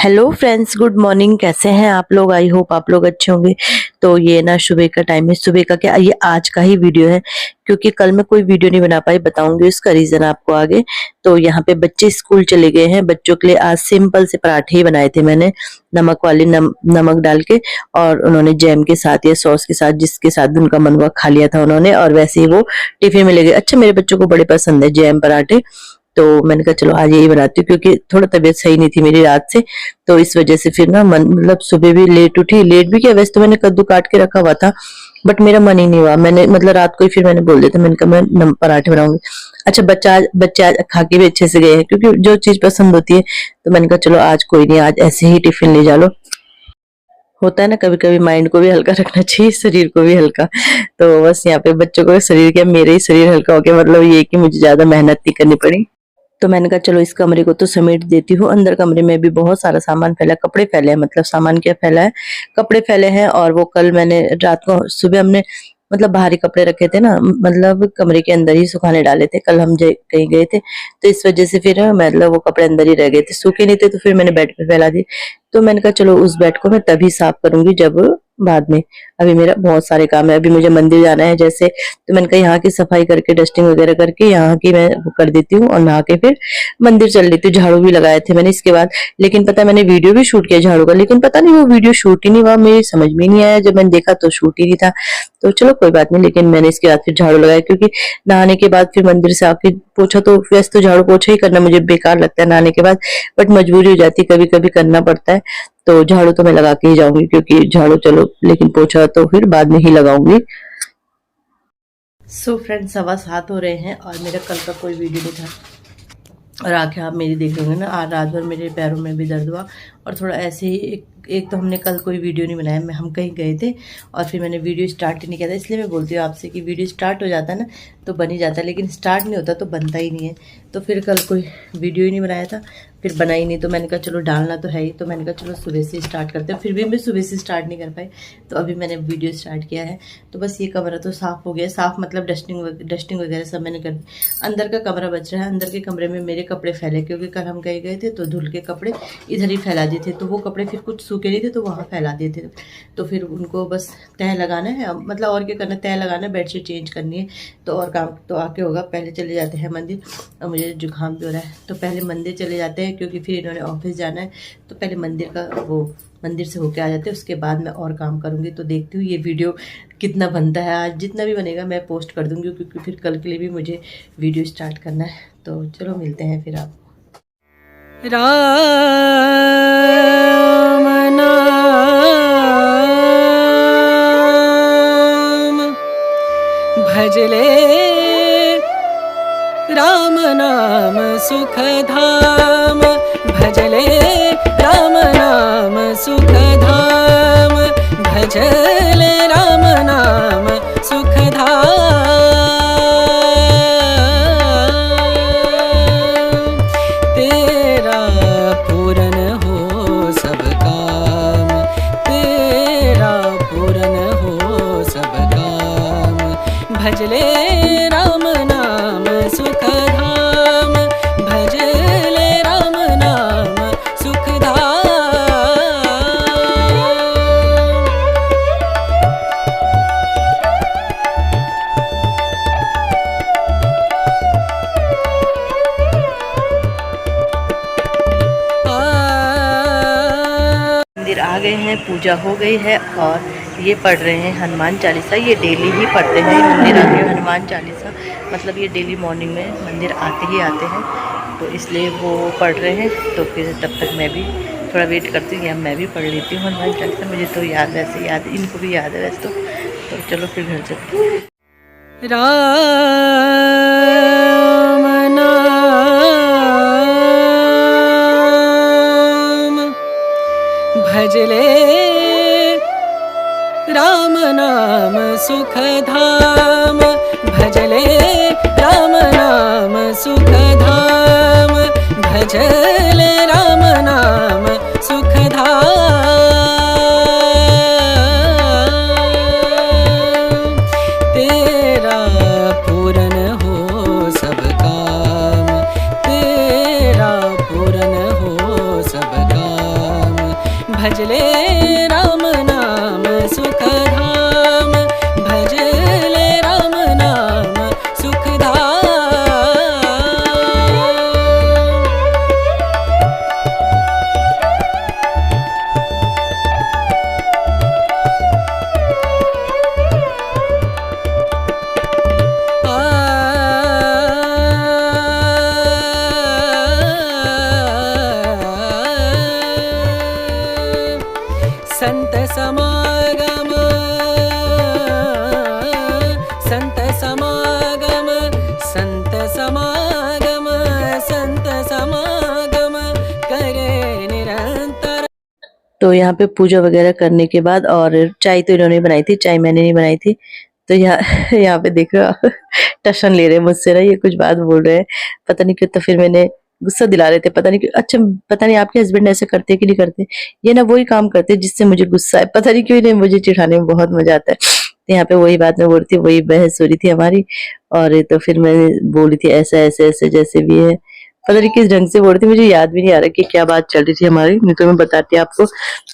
Hello friends, good morning. कैसे हैं आप लोग? आई होप आप लोग अच्छे होंगे। तो ये ना सुबह का टाइम है। सुबह का क्या, ये आज का ही वीडियो है क्योंकि कल मैं कोई वीडियो नहीं बना पाई। बताऊंगी उसका रीजन आपको आगे। तो यहाँ पे बच्चे स्कूल चले गए हैं। बच्चों के लिए आज सिंपल से पराठे ही बनाए थे मैंने, नमक वाले, नमक डाल के। और उन्होंने जैम के साथ या सॉस के साथ, जिसके साथ उनका मन हुआ खा लिया था उन्होंने। और वैसे ही वो टिफिन में ले गए। अच्छा, मेरे बच्चों को बड़े पसंद है जैम पराठे। तो मैंने कहा चलो आज यही बनाती हूँ क्योंकि थोड़ा तबीयत सही नहीं थी मेरी रात से। तो इस वजह से फिर ना मतलब सुबह भी लेट उठी। लेट भी किया, वैसे तो मैंने कद्दू काट के रखा हुआ था बट मेरा मन ही नहीं हुआ। मैंने मतलब रात को ही फिर मैंने बोल दिया था, मैंने कहा मैं पराठे बनाऊंगी। अच्छा, बच्चे आज खा के भी अच्छे से गए हैं क्योंकि जो चीज पसंद होती है। तो मैंने कहा चलो आज कोई नहीं, आज ऐसे ही टिफिन ले जा लो। होता है ना, कभी कभी माइंड को भी हल्का रखना चाहिए, शरीर को भी हल्का। तो बस यहाँ पे बच्चों को शरीर, क्या मेरे ही शरीर हल्का हो गया। मतलब ये कि मुझे ज्यादा मेहनत नहीं करनी पड़ी। तो मैंने कहा चलो इस कमरे को तो समेट देती हूँ। अंदर कमरे में भी बहुत सारा सामान फैला, कपड़े फैले हैं। मतलब सामान क्या फैला है, कपड़े फैले हैं। और वो कल मैंने रात को, सुबह हमने मतलब भारी कपड़े रखे थे ना, मतलब कमरे के अंदर ही सुखाने डाले थे। कल हम कहीं गए थे तो इस वजह से फिर मतलब वो कपड़े अंदर ही रह गए थे, सूखे नहीं थे। तो फिर मैंने बेड पे फैला दिए। तो मैंने कहा चलो उस बेड को मैं तभी साफ करूंगी जब बाद में। अभी मेरा बहुत सारे काम है। अभी मुझे मंदिर जाना है जैसे, तो मैंने कहा यहाँ की सफाई करके, डस्टिंग वगैरह करके यहाँ की मैं वो कर देती हूँ और नहा के फिर मंदिर चल लेती हूँ। झाड़ू भी लगाए थे मैंने इसके बाद। लेकिन पता है, मैंने वीडियो भी शूट किया झाड़ू का, लेकिन पता नहीं वो वीडियो शूट ही नहीं हुआ। मेरी समझ में नहीं आया, जब मैंने देखा तो शूट ही नहीं था। तो चलो कोई बात नहीं, लेकिन मैंने इसके बाद फिर झाड़ू लगाया क्योंकि नहाने के बाद फिर मंदिर से आके पोछा, तो वैसे तो झाड़ू पोछा ही करना मुझे बेकार लगता है नहाने के बाद, बट मजबूरी हो जाती है, कभी कभी करना पड़ता है। तो झाड़ू तो मैं लगा के ही जाऊंगी क्योंकि झाड़ू चलो, लेकिन पोछा तो फिर बाद में ही लगाऊंगी। सो फ्रेंड्स, 7:15 हो रहे हैं और मेरा कल का कोई वीडियो नहीं था। और आंखें आप मेरी देख रहे होंगे ना, आज रात भर मेरे पैरों में भी दर्द हुआ। और थोड़ा ऐसे ही एक तो हमने कल कोई वीडियो नहीं बनाया, हम कहीं गए थे और फिर मैंने वीडियो स्टार्ट ही नहीं किया था। इसलिए मैं बोलती हूँ आपसे कि वीडियो स्टार्ट हो जाता है ना तो बन ही जाता है, लेकिन स्टार्ट नहीं होता तो बनता ही नहीं है। तो फिर कल कोई वीडियो ही नहीं बनाया था, फिर बना ही नहीं। तो मैंने कहा चलो डालना तो है ही, तो मैंने कहा चलो सुबह से स्टार्ट करते हैं। फिर भी मैं सुबह से स्टार्ट नहीं कर पाई, तो अभी मैंने वीडियो स्टार्ट किया है। तो बस ये कमरा तो साफ़ हो गया। साफ़ मतलब डस्टिंग वगैरह सब मैंने कर दी। अंदर का कमरा बच रहा है। अंदर के कमरे में मेरे कपड़े फैले क्योंकि कल हम कहीं गए थे तो धुल के कपड़े इधर ही फैला दिए थे। तो वो कपड़े फिर कुछ सूखे नहीं थे तो वहाँ फैला दिए थे। तो फिर उनको बस तह लगाना है, मतलब और क्या करना है, तह लगाना है, बेडशीट चेंज करनी है। तो और काम तो आके होगा। पहले चले जाते हैं मंदिर। और मुझे जुकाम भी हो रहा है तो पहले मंदिर चले जाते हैं क्योंकि फिर इन्होंने ऑफिस जाना है। तो पहले मंदिर का वो, मंदिर से होके आ जाते हैं, उसके बाद मैं और काम करूँगी। तो देखती हूँ ये वीडियो कितना बनता है। आज जितना भी बनेगा मैं पोस्ट कर दूँगी क्योंकि फिर कल के लिए भी मुझे वीडियो स्टार्ट करना है। तो चलो मिलते हैं फिर आप। राम नाम भजले, राम नाम सुख धाम भजले, राम नाम सुख धाम भजले, राम नाम सुख धाम। तेरा पूरन हो सब काम, तेरा पूरन हो सब काम भजले, राम नाम सुख धाम भजले, राम नाम सुख धाम। मंदिर आ गए हैं, पूजा हो गई है और ये पढ़ रहे हैं हनुमान चालीसा। ये डेली ही पढ़ते हैं मंदिर आके हनुमान चालीसा। मतलब ये डेली मॉर्निंग में मंदिर आते ही आते हैं, तो इसलिए वो पढ़ रहे हैं। तो फिर तब तक मैं भी थोड़ा वेट करती हूँ, या मैं भी पढ़ लेती हूँ हनुमान चालीसा। मुझे तो याद, वैसे याद, इनको भी याद है वैसे तो चलो फिर घर चलते हैं। राम नाम भजले, राम नाम सुख धाम भजले, राम नाम सुख धाम भजले, राम नाम सुख धाम। तेरा पूरन हो सब काम, तेरा पूरन हो सब काम भजले राम नाम सुखधाम, भजले राम नाम सुखधाम। संत समागम, संत समागम, संत समागम, संत समागम करे निरंतर। तो यहाँ पे पूजा वगैरह करने के बाद, और चाय तो इन्होंने बनाई थी, चाय मैंने नहीं बनाई थी। तो यहाँ यहाँ पे देखो टशन ले रहे हैं मुझसे ना, ये कुछ बात बोल रहे हैं, पता नहीं क्यों। तो फिर मैंने गुस्सा दिला रहे थे, पता नहीं क्यों। अच्छा, पता नहीं आपके हस्बैंड ऐसे करते हैं कि नहीं करते। ये ना वही काम करते हैं जिससे मुझे गुस्सा है, पता नहीं क्यों इन्हें मुझे चिढ़ाने में बहुत मजा आता है। तो यहाँ पे वही बात मैं बोल रही थी, वही बहस हो रही थी हमारी। और तो फिर मैं बोली थी ऐसा ऐसे ऐसे जैसे भी है, पता नहीं किस ढंग से बोल रही थी, मुझे याद भी नहीं आ रहा कि क्या बात चल रही थी हमारी, नहीं तो मैं बताती आपको।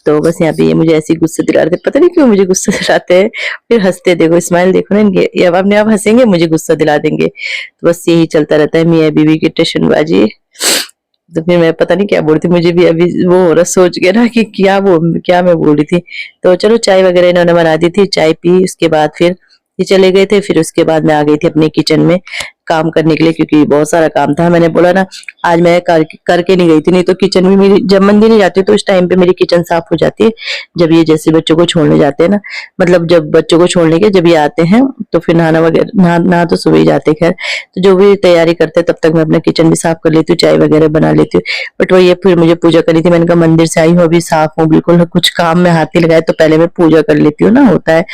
तो बस यहाँ पे ये मुझे ऐसे ही गुस्सा दिला रहे थे, पता नहीं क्यों मुझे गुस्सा दिलाते हैं। फिर हंसते, देखो स्माइल देखो ना इनके, ये अब अपने आप हंसेंगे, मुझे गुस्सा दिला देंगे। तो बस यही चलता रहता है मियाँ बीवी की टशनबाजी। तो फिर मैं पता नहीं क्या बोल रही थी, मुझे भी अभी वो हो रहा सोच के ना कि क्या मैं बोल रही थी। तो चलो चाय वगैरह इन्होंने बना दी थी, चाय पी, उसके बाद फिर ये चले गए थे। फिर उसके बाद मैं आ गई थी अपने किचन में काम करने के लिए, क्योंकि बहुत सारा काम था। मैंने बोला ना आज मैं करके नहीं गई थी, नहीं तो किचन में मेरी जब मंदिर नहीं जाती तो उस टाइम पे मेरी किचन साफ हो जाती है। जब ये जैसे बच्चों को छोड़ने जाते हैं ना, मतलब जब बच्चों को छोड़ने के जब ये आते हैं तो फिर नहाना वगैरह, नहा तो सुबह ही जाते खैर। तो जो भी तैयारी करते हैं तब तक मैं अपना किचन भी साफ कर लेती हूँ, चाय वगैरह बना लेती हूँ। बट वही फिर मुझे पूजा करनी थी, मैंने कहा मंदिर से आई हूँ अभी साफ हूँ बिल्कुल, कुछ काम में हाथ नहीं लगाए तो पहले मैं पूजा कर लेती हूँ ना, होता है।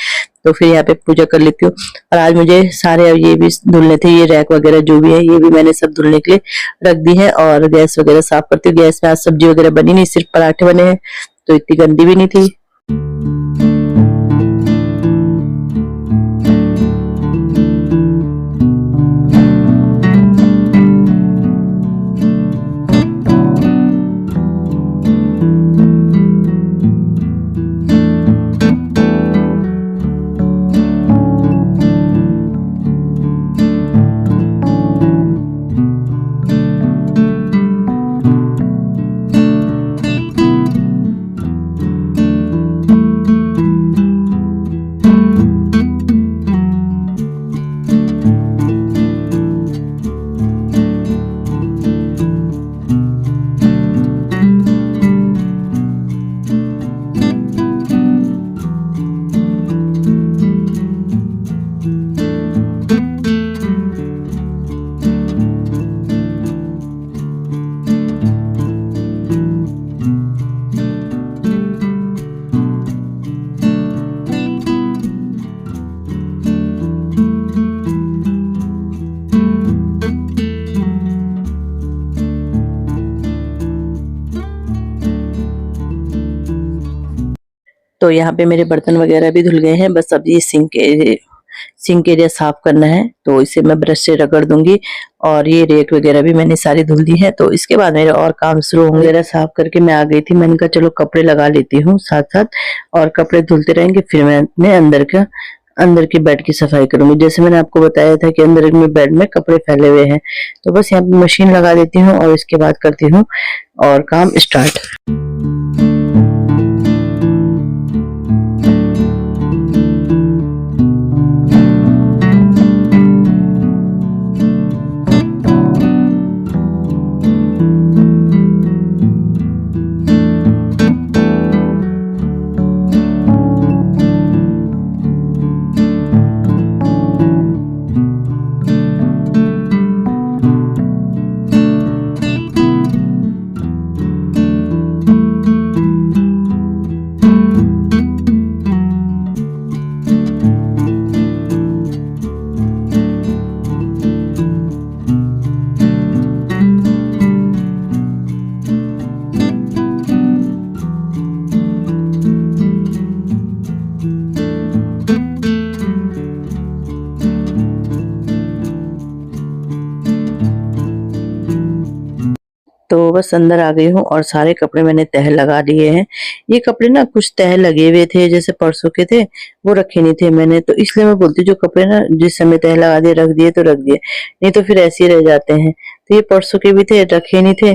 तो फिर यहाँ पे पूजा कर लेती हूँ। और आज मुझे सारे ये भी धुलने थे, ये रैक वगैरह जो भी है ये भी मैंने सब धुलने के लिए रख दी है। और गैस वगैरह साफ करती हूँ। गैस में आज सब्जी वगैरह बनी नहीं, सिर्फ पराठे बने हैं, तो इतनी गंदी भी नहीं थी। तो यहाँ पे मेरे बर्तन वगैरह भी धुल गए हैं, बस अब ये सिंक एरिया साफ करना है, तो इसे मैं ब्रश से रगड़ दूंगी। और ये रेक वगैरह भी मैंने सारी धुल दी है, तो इसके बाद मेरे और काम शुरू होंगे। वगैरह साफ करके मैं आ गई थी, मैंने कहा चलो कपड़े लगा लेती हूँ साथ साथ, और कपड़े धुलते रहेंगे। फिर मैं अपने अंदर की बेड की सफाई करूंगी। जैसे मैंने आपको बताया था कि अंदर में बेड में कपड़े फैले हुए हैं, तो बस यहाँ पे मशीन लगा देती हूँ और इसके बाद करती हूँ और काम स्टार्ट। बस अंदर आ गई हूँ और सारे कपड़े मैंने तह लगा लिए हैं। ये कपड़े ना कुछ तह लगे हुए थे, जैसे परसों के थे, वो रखे नहीं थे मैंने, तो इसलिए मैं बोलती हूँ जो कपड़े ना जिस समय तह लगा दिए रख दिए तो रख दिए, नहीं तो फिर ऐसे ही रह जाते हैं। तो ये परसों के भी थे, रखे नहीं थे।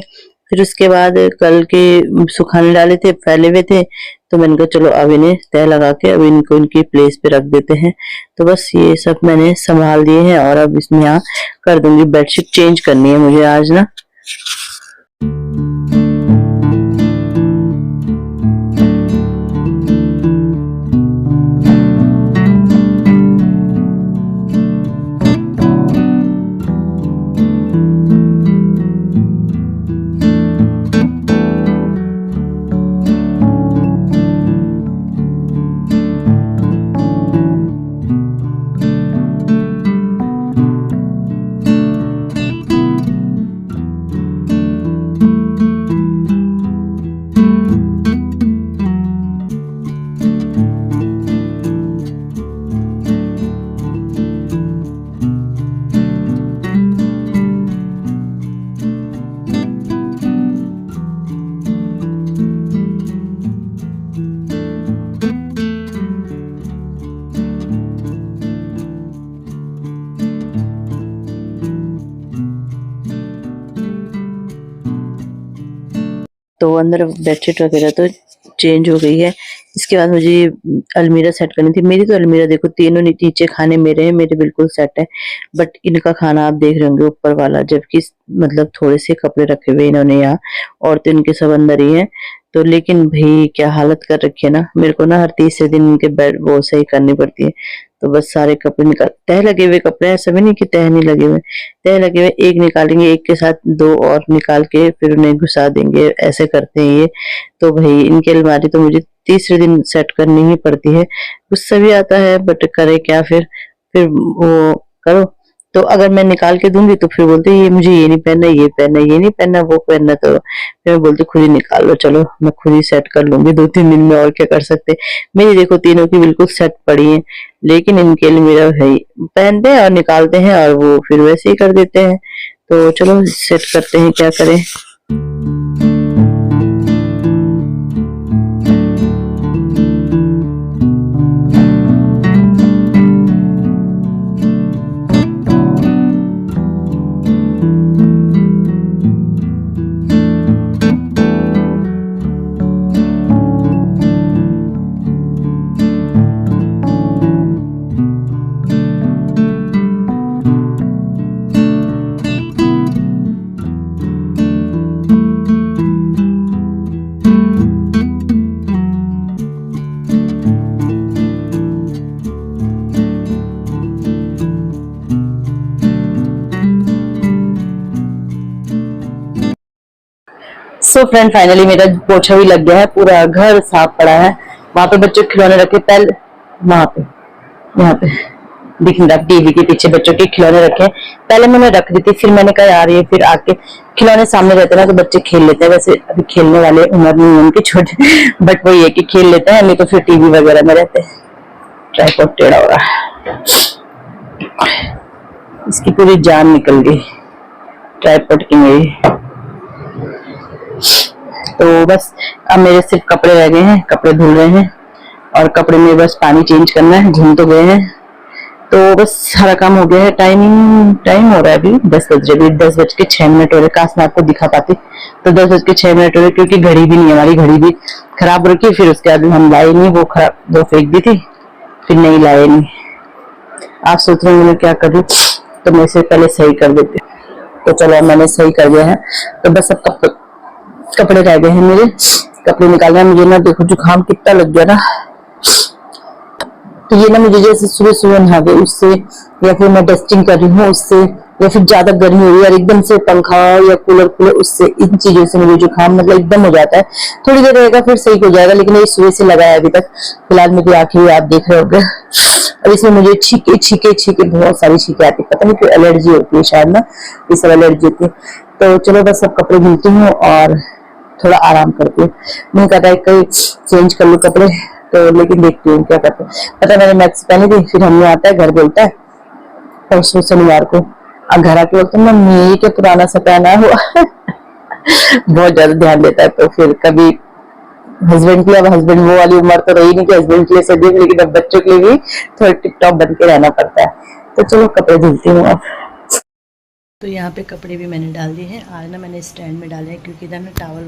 फिर उसके बाद कल के सुखाने डाले थे, फैले हुए थे, तो मैंने कहा चलो अब इन्हें तह लगा के अब इनको इनकी प्लेस पे रख देते हैं। तो बस ये सब मैंने संभाल दिए हैं और अब इसमें यहाँ कर दूंगी। बेडशीट चेंज करनी है मुझे आज ना। तो अंदर बेडशीट वगैरह तो चेंज हो गई है। इसके बाद मुझे अलमीरा सेट करनी थी। मेरी तो अलमीरा देखो, तीनों नीचे खाने मेरे हैं, मेरे बिल्कुल सेट है, बट इनका खाना आप देख रहे होंगे ऊपर वाला, जबकि मतलब थोड़े से कपड़े रखे हुए इन्होंने यहाँ, और तो इनके सब अंदर ही हैं। तो लेकिन भाई क्या हालत कर रखी है ना, मेरे को ना हर तीसरे दिन इनके बेड वो सही करनी पड़ती है। तो बस सारे कपड़े निकाल, तह लगे हुए कपड़े हैं, सभी नहीं कि तह नहीं लगे हुए, तह लगे हुए, एक निकालेंगे, एक के साथ दो और निकाल के फिर उन्हें घुसा देंगे, ऐसे करते हैं ये। तो भाई इनकी अलमारी तो मुझे तीसरे दिन सेट करनी ही पड़ती है। गुस्सा भी आता है बट करे क्या, फिर वो करो। तो अगर मैं निकाल के दूंगी तो फिर बोलते ये मुझे ये नहीं पहनना, ये पहनना, ये नहीं पहनना, वो पहनना, तो फिर मैं बोलती खुद ही निकाल लो, चलो मैं खुद ही सेट कर लूंगी 2-3 दिन में, और क्या कर सकते। मेरी देखो तीनों की बिल्कुल सेट पड़ी है, लेकिन इनके लिए मेरा है पहनते हैं और निकालते हैं और वो फिर वैसे ही कर देते हैं। तो चलो सेट करते हैं, क्या करें। सो फ्रेंड फाइनली मेरा पोछा भी लग गया है, पूरा घर साफ पड़ा है। वहां पे बच्चों के खिलौने रखे, पहले वहां पे यहाँ पे दिख रहा टीवी के पीछे बच्चों के खिलौने रखे, पहले मैंने रख दी थी, फिर मैंने कहा यार ये फिर आके खिलौने सामने रहते ना तो बच्चे खेल लेते हैं। वैसे अभी खेलने वाले उम्र नहीं है उनकी, छोटे, बट वो ये कि खेल लेते हैं, नहीं तो फिर टीवी वगैरह में रहते हैं। ट्राइपॉड टेढ़ा हो रहा है, इसकी पूरी जान निकल गई ट्राइपॉड की मेरी। तो बस अब मेरे सिर्फ कपड़े रह गए हैं, कपड़े धुल रहे हैं और कपड़े में बस पानी चेंज करना है, धुल तो गए हैं। तो बस सारा काम हो गया है। टाइम हो रहा है अभी 10 बज रहे, 10:06 हो रहे। काश मैं आपको दिखा पाती, तो 10:06 हो रहे, क्योंकि घड़ी भी नहीं, हमारी घड़ी भी खराब रखी, फिर उसके बाद हम लाए नहीं, वो खराब, वो फेंक दी थी, फिर नहीं लाए नहीं। आप सोच रहे हैं मैं क्या करूं, तो मैं इसे पहले सही कर देती। तो चलो मैंने सही कर दिया है। तो बस अब कपड़े रह गए हैं मेरे, कपड़े निकालना है मुझे ना। देखो जुकाम कितना लग गया ना, तो ये ना मुझे जैसे सुबह सुबह नहा गई उससे, या फिर मैं डस्टिंग कर रही हूँ उससे, या फिर ज्यादा गर्मी हो रही है और एकदम से पंखा या कूलर उससे, इन चीजों से मुझे जुकाम मतलब एकदम हो जाता है। थोड़ी देर रहेगा फिर सही हो जाएगा, लेकिन ये सुबह से लगा है अभी तक। फिलहाल मेरी आंखें आप देख रहे होंगे, और इसमें मुझे छीके बहुत सारी छीके आती है, पता नहीं क्यों एलर्जी होती है शायद ना, ये सब एलर्जी होती है। तो चलो बस सब कपड़े धुलती हूँ और थोड़ा आराम करती हूँ। मैंने कहा था कहीं चेंज कर लूँ कपड़े, तो लेकिन देखती हूँ क्या करते हैं। पता मैंने मैक्स पहनी थी, फिर हमने आता है घर बोलता है परसों शनिवार को, अब घर आके बोलते हैं मम्मी ये क्या पुराना सा पहना हुआ बहुत ज्यादा ध्यान देता है। तो फिर कभी हस्बैंड की, अब हस्बैंड वो वाली उम्र तो रही नहीं कि हस्बैंड के लिए सजेंगे, लेकिन अब बच्चों के लिए भी थोड़ा टिप टॉप बन के रहना पड़ता है। तो चलो कपड़े धुलती हूँ अब। तो यहाँ पे कपड़े भी मैंने डाल दिए हैं। आज ना मैंने स्टैंड में डाले हैं क्योंकि इधर ना टावल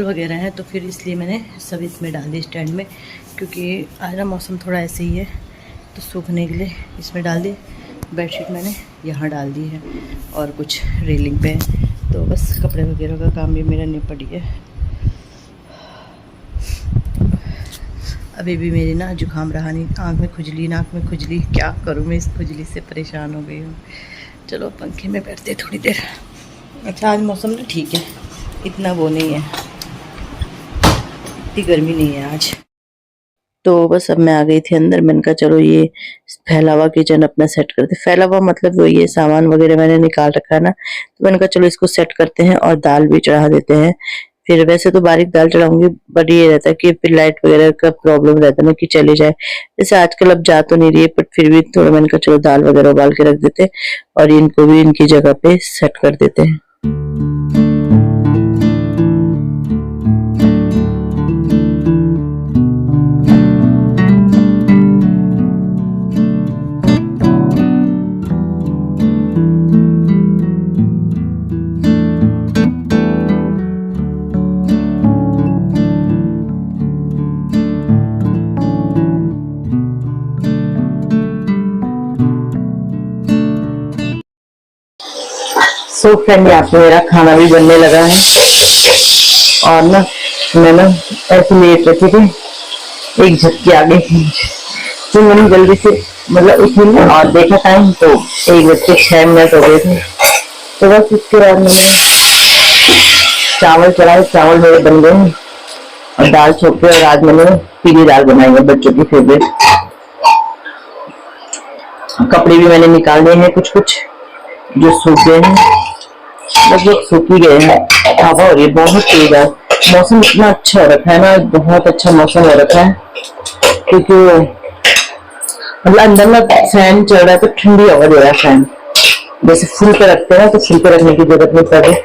वगैरह है, तो फिर इसलिए मैंने सब इसमें डाल दिए स्टैंड में। क्योंकि आज ना मौसम थोड़ा ऐसे ही है, तो सूखने के लिए इसमें डाल दिए। बेडशीट मैंने यहाँ डाल दी है और कुछ रेलिंग पे है। तो बस कपड़े वगैरह का काम भी मेरा निपट गया। अभी भी मेरी ना जुकाम रहा नहीं, आँख में खुजली, नाक में खुजली, क्या करूँ मैं, इस खुजली से परेशान हो गई हूँ। चलो पंखे में बैठते थोड़ी देर। अच्छा आज मौसम ना ठीक है, इतना वो नहीं है, इतनी गर्मी नहीं है आज। तो बस अब मैं आ गई थी अंदर। मैंने कहा चलो ये फैला हुआ किचन अपना सेट करते। फैला हुआ मतलब वो ये सामान वगैरह मैंने निकाल रखा है ना, तो मैंने कहा चलो इसको सेट करते हैं और दाल भी चढ़ा देते हैं। फिर वैसे तो बारीक दाल चढ़ाऊंगी, बट ये रहता है कि फिर लाइट वगैरह का प्रॉब्लम रहता है ना कि चले जाए। जैसे आजकल अब जा तो नहीं रही है, बट फिर भी थोड़ा मैंने कहा चलो दाल वगैरह उबाल के रख देते और इनको भी इनकी जगह पे सेट कर देते हैं। सो फ्रेंड, यहाँ पे मेरा खाना भी बनने लगा है। और ना मैं ना ऐसे लेट रखी थी, एक झटकी आ गई थी, तो मैंने जल्दी से मतलब उठी ना और देखा टाइम तो 1:06 हो गए थे। तो बस इसके बाद मैंने चावल चढ़ाए, चावल मेरे बन गए और दाल छोंके। और आज मैंने पीली दाल बनाई है, बच्चों की फेवरेट। कपड़े भी मैंने निकाल दिए हैं, कुछ जो सूख गए हैं, लगभग सूख ही गए हैं। हवा हो रही है बहुत तेज है, मौसम इतना अच्छा हो रखा है ना, बहुत अच्छा मौसम हो रखा है। क्योंकि मतलब अंदर में फैन चल रहा है तो ठंडी हवा दे रहा है फैन। जैसे फुल पे रखते हैं ना, तो फुल पे रखने की जरूरत नहीं पड़ रही,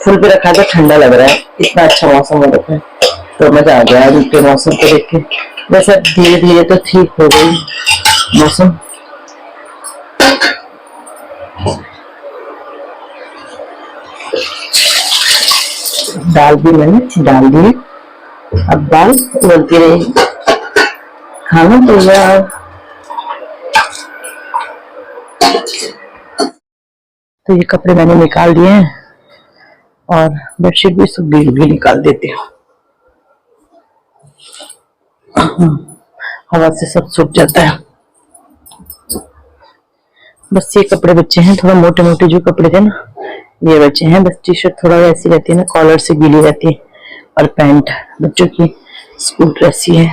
फुल पे रखा है तो ठंडा लग रहा है। इतना अच्छा मौसम हो रखा है, तो मजा आ गया आज के मौसम को देख के। वैसे धीरे धीरे तो ठीक हो गई मौसम। दाल भी मैंने डाल दी, अब दाल उबलती रहेगी, खाना तैयार। तो ये कपड़े मैंने निकाल दिए हैं और बेडशीट भी सब भी निकाल देती हूँ, हवा से सब सूख जाता है। बस ये कपड़े बच्चे हैं, थोड़ा मोटे मोटे जो कपड़े थे ना ये बच्चे हैं। बस टी शर्ट थोड़ा वैसी रहती है ना, कॉलर से गीली रहती है, और पैंट बच्चों की स्कूल ड्रेस ही है।